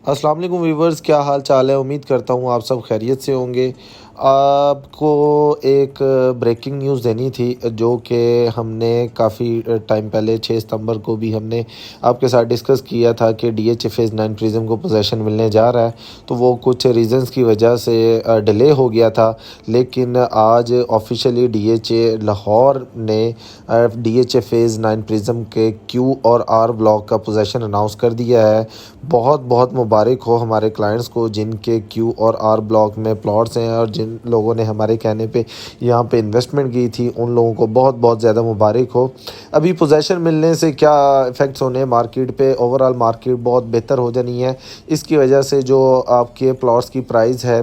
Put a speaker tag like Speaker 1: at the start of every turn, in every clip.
Speaker 1: السلام علیکم ویورز، کیا حال چال ہے؟ امید کرتا ہوں آپ سب خیریت سے ہوں گے۔ آپ کو ایک بریکنگ نیوز دینی تھی جو کہ ہم نے کافی ٹائم پہلے 6 ستمبر کو بھی ہم نے آپ کے ساتھ ڈسکس کیا تھا کہ D H A phase 9 prism کو پوزیشن ملنے جا رہا ہے، تو وہ کچھ ریزنز کی وجہ سے ڈیلے ہو گیا تھا، لیکن آج officially D H A Lahore نے D H A phase 9 prism کے کیو اور آر بلاک کا پوزیشن اناؤنس کر دیا ہے۔ بہت بہت مبارک ہو ہمارے کلائنٹس کو جن کے کیو اور آر بلاک میں پلاٹس ہیں، اور جن لوگوں نے ہمارے کہنے پہ یہاں پہ انویسٹمنٹ کی تھی ان لوگوں کو بہت بہت زیادہ مبارک ہو۔ ابھی پوزیشن ملنے سے کیا ایفیکٹس ہونے ہیں مارکیٹ پہ؟ اوورآل مارکیٹ بہت بہتر ہو جانی ہے۔ اس کی وجہ سے جو آپ کے پلاٹس کی پرائز ہے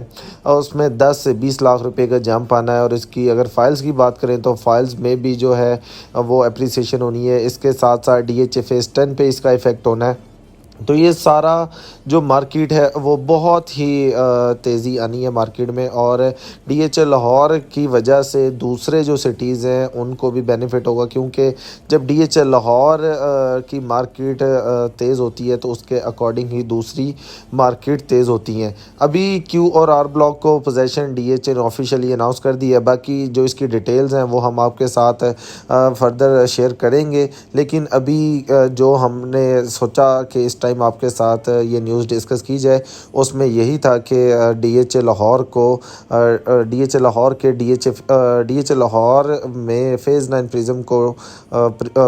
Speaker 1: اس میں 10 سے 20 لاکھ روپے کا جمپ آنا ہے، اور اس کی اگر فائلز کی بات کریں تو فائلز میں بھی جو ہے وہ اپریسیشن ہونی ہے۔ اس کے ساتھ ساتھ ڈی ایچ اے فیز 10 پہ اس کا ایفیکٹ ہونا ہے۔ تو یہ سارا جو مارکیٹ ہے وہ بہت ہی تیزی آنی ہے مارکیٹ میں، اور ڈی ایچ اے لاہور کی وجہ سے دوسرے جو سٹیز ہیں ان کو بھی بینیفٹ ہوگا، کیونکہ جب ڈی ایچ اے لاہور کی مارکیٹ تیز ہوتی ہے تو اس کے اکارڈنگ ہی دوسری مارکیٹ تیز ہوتی ہیں۔ ابھی کیو اور آر بلاک کو پوزیشن ڈی ایچ اے نے آفیشیلی اناؤنس کر دی ہے، باقی جو اس کی ڈیٹیلز ہیں وہ ہم آپ کے ساتھ فردر شیئر کریں گے، لیکن ابھی جو ہم نے سوچا کہ اس ٹائم آپ کے ساتھ یہ نیوز ڈسکس کی جائے اس میں یہی تھا کہ ڈی ایچ اے لاہور کو ڈی ایچ اے لاہور میں فیز 9 پریزم کو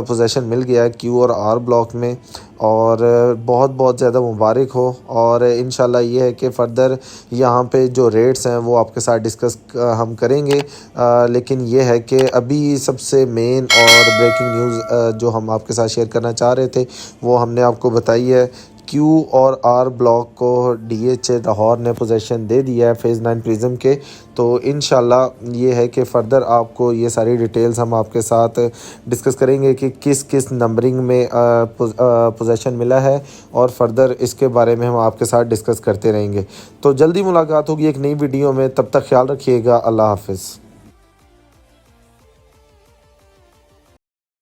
Speaker 1: پوزیشن مل گیا ہے کیو اور آر بلاک میں، اور بہت بہت زیادہ مبارک ہو۔ اور انشاءاللہ یہ ہے کہ فردر یہاں پہ جو ریٹس ہیں وہ آپ کے ساتھ ڈسکس ہم کریں گے، لیکن یہ ہے کہ ابھی سب سے مین اور بریکنگ نیوز جو ہم آپ کے ساتھ شیئر کرنا چاہ رہے تھے وہ ہم نے آپ کو بتائی ہے۔ کیو اور آر بلاک کو ڈی ایچ اے لاہور نے پوزیشن دے دیا ہے فیز 9 پریزم کے، تو انشاءاللہ یہ ہے کہ فردر آپ کو یہ ساری ڈیٹیلز ہم آپ کے ساتھ ڈسکس کریں گے کہ کس کس نمبرنگ میں پوزیشن ملا ہے، اور فردر اس کے بارے میں ہم آپ کے ساتھ ڈسکس کرتے رہیں گے۔ تو جلدی ملاقات ہوگی ایک نئی ویڈیو میں، تب تک خیال رکھیے گا۔ اللہ حافظ۔